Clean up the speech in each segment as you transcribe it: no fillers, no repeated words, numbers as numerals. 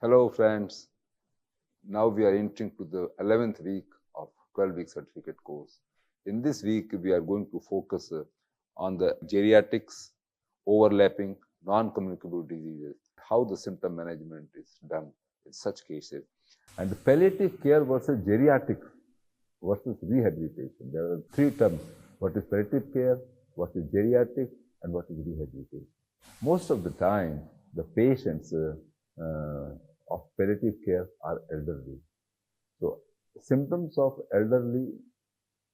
Hello friends, now we are entering to the 11th week of 12-week certificate course. In this week, we are going to focus on the geriatrics, overlapping, non-communicable diseases, how the symptom management is done in such cases. And the palliative care versus geriatrics versus rehabilitation. There are three terms. What is palliative care, what is geriatrics, and what is rehabilitation. Most of the time, the patients of palliative care are elderly. So, symptoms of elderly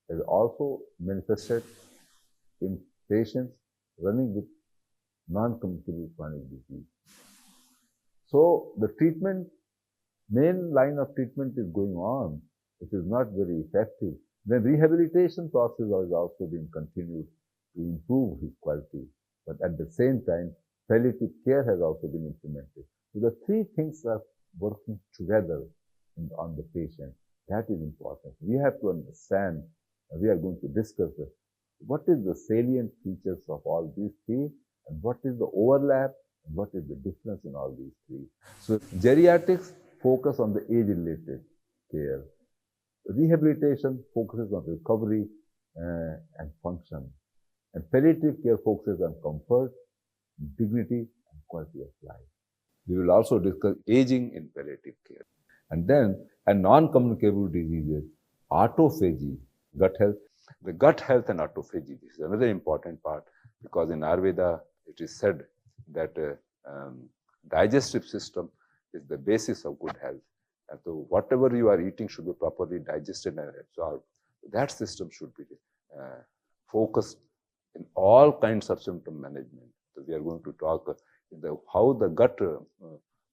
is also manifested in patients running with non-communicable chronic disease. So, the main line of treatment is going on. It is not very effective. Then rehabilitation process is also being continued to improve his quality. But at the same time, palliative care has also been implemented. So the three things are working together on the patient. That is important. We have to understand, we are going to discuss what is the salient features of all these three and what is the overlap and what is the difference in all these three. So geriatrics focus on the age-related care. Rehabilitation focuses on recovery and function. And palliative care focuses on comfort, dignity, and quality of life. We will also discuss aging in palliative care. And then, non-communicable diseases, autophagy, gut health. The gut health and autophagy, this is another important part because in Ayurveda, it is said that digestive system is the basis of good health. And so whatever you are eating should be properly digested and absorbed. That system should be focused in all kinds of symptom management. So we are going to talk how the gut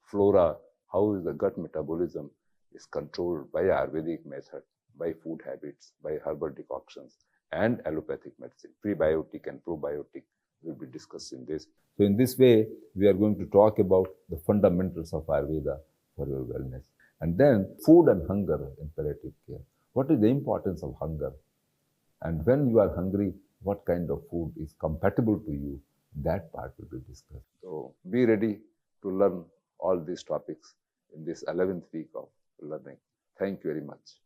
flora, how is the gut metabolism is controlled by Ayurvedic method, by food habits, by herbal decoctions, and allopathic medicine. Prebiotic and probiotic will be discussed in this. So in this way, we are going to talk about the fundamentals of Ayurveda for your wellness. And then food and hunger in palliative care. What is the importance of hunger? And when you are hungry, what kind of food is compatible to you? That part will be discussed. So be ready to learn all these topics in this 11th week of learning. Thank you very much.